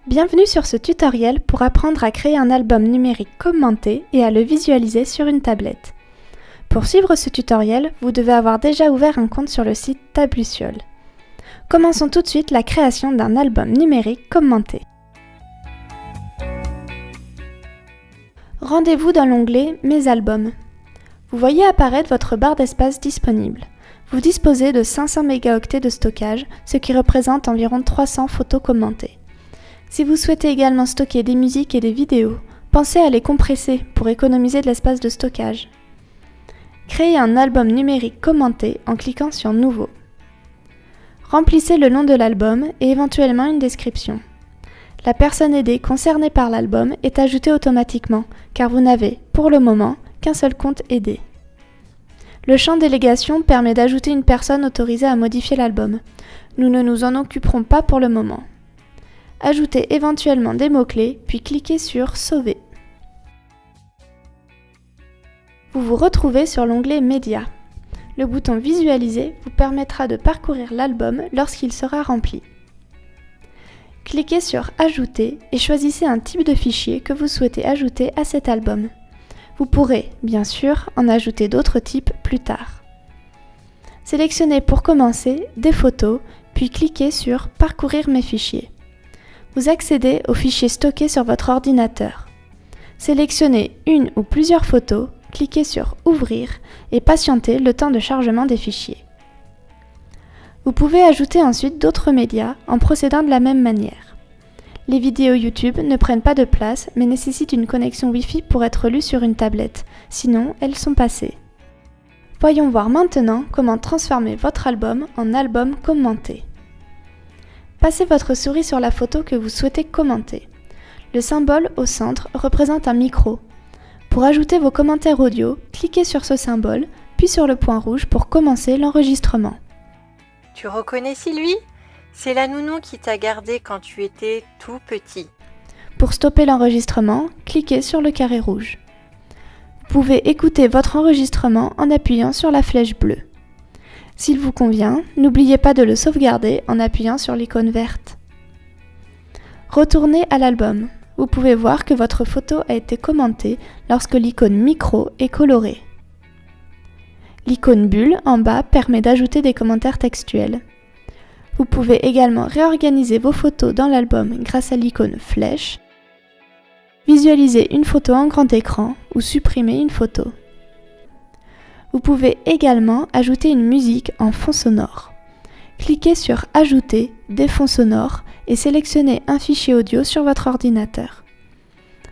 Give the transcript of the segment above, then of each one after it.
Bienvenue sur ce tutoriel pour apprendre à créer un album numérique commenté et à le visualiser sur une tablette. Pour suivre ce tutoriel, vous devez avoir déjà ouvert un compte sur le site Tabluciole. Commençons tout de suite la création d'un album numérique commenté. Rendez-vous dans l'onglet « Mes albums ». Vous voyez apparaître votre barre d'espace disponible. Vous disposez de 500 mégaoctets de stockage, ce qui représente environ 300 photos commentées. Si vous souhaitez également stocker des musiques et des vidéos, pensez à les compresser pour économiser de l'espace de stockage. Créez un album numérique commenté en cliquant sur « Nouveau ». Remplissez le nom de l'album et éventuellement une description. La personne aidée concernée par l'album est ajoutée automatiquement, car vous n'avez, pour le moment, qu'un seul compte aidé. Le champ délégation permet d'ajouter une personne autorisée à modifier l'album. Nous ne nous en occuperons pas pour le moment. Ajoutez éventuellement des mots-clés, puis cliquez sur « Sauver ». Vous vous retrouvez sur l'onglet « Médias ». Le bouton « Visualiser » vous permettra de parcourir l'album lorsqu'il sera rempli. Cliquez sur « Ajouter » et choisissez un type de fichier que vous souhaitez ajouter à cet album. Vous pourrez, bien sûr, en ajouter d'autres types plus tard. Sélectionnez pour commencer des photos, puis cliquez sur « Parcourir mes fichiers ». Vous accédez aux fichiers stockés sur votre ordinateur. Sélectionnez une ou plusieurs photos, cliquez sur « Ouvrir » et patientez le temps de chargement des fichiers. Vous pouvez ajouter ensuite d'autres médias en procédant de la même manière. Les vidéos YouTube ne prennent pas de place mais nécessitent une connexion Wi-Fi pour être lues sur une tablette, sinon elles sont passées. Voyons voir maintenant comment transformer votre album en album commenté. Passez votre souris sur la photo que vous souhaitez commenter. Le symbole au centre représente un micro. Pour ajouter vos commentaires audio, cliquez sur ce symbole, puis sur le point rouge pour commencer l'enregistrement. Tu reconnais Sylvie? C'est la nounou qui t'a gardé quand tu étais tout petit. Pour stopper l'enregistrement, cliquez sur le carré rouge. Vous pouvez écouter votre enregistrement en appuyant sur la flèche bleue. S'il vous convient, n'oubliez pas de le sauvegarder en appuyant sur l'icône verte. Retournez à l'album. Vous pouvez voir que votre photo a été commentée lorsque l'icône micro est colorée. L'icône bulle en bas permet d'ajouter des commentaires textuels. Vous pouvez également réorganiser vos photos dans l'album grâce à l'icône flèche, visualiser une photo en grand écran ou supprimer une photo. Vous pouvez également ajouter une musique en fond sonore. Cliquez sur « Ajouter des fonds sonores » et sélectionnez un fichier audio sur votre ordinateur.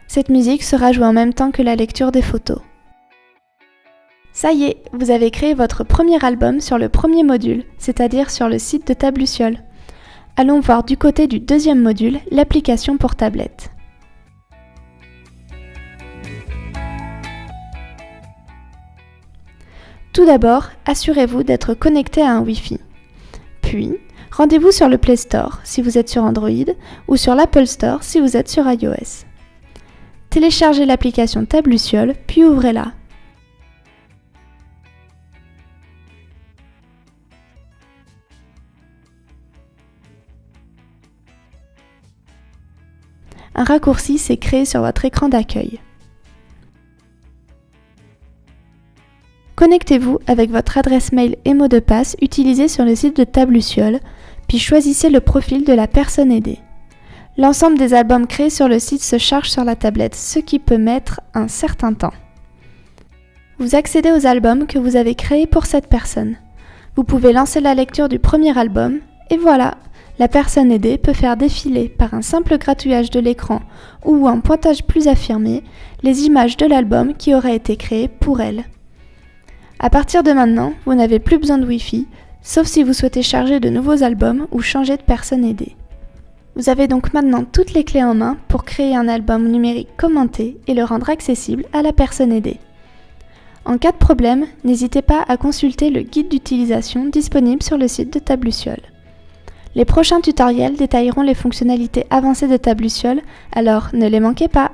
Cette musique sera jouée en même temps que la lecture des photos. Ça y est, vous avez créé votre premier album sur le premier module, c'est-à-dire sur le site de Tabluciole. Allons voir du côté du deuxième module, l'application pour tablette. Tout d'abord, assurez-vous d'être connecté à un Wi-Fi. Puis, rendez-vous sur le Play Store si vous êtes sur Android ou sur l'Apple Store si vous êtes sur iOS. Téléchargez l'application Tabluciole, puis ouvrez-la. Un raccourci s'est créé sur votre écran d'accueil. Connectez-vous avec votre adresse mail et mot de passe utilisé sur le site de Tabluciole, puis choisissez le profil de la personne aidée. L'ensemble des albums créés sur le site se charge sur la tablette, ce qui peut mettre un certain temps. Vous accédez aux albums que vous avez créés pour cette personne. Vous pouvez lancer la lecture du premier album, et voilà, la personne aidée peut faire défiler par un simple gratouillage de l'écran ou un pointage plus affirmé les images de l'album qui aura été créé pour elle. À partir de maintenant, vous n'avez plus besoin de Wi-Fi, sauf si vous souhaitez charger de nouveaux albums ou changer de personne aidée. Vous avez donc maintenant toutes les clés en main pour créer un album numérique commenté et le rendre accessible à la personne aidée. En cas de problème, n'hésitez pas à consulter le guide d'utilisation disponible sur le site de Tabluciole. Les prochains tutoriels détailleront les fonctionnalités avancées de Tabluciole, alors ne les manquez pas!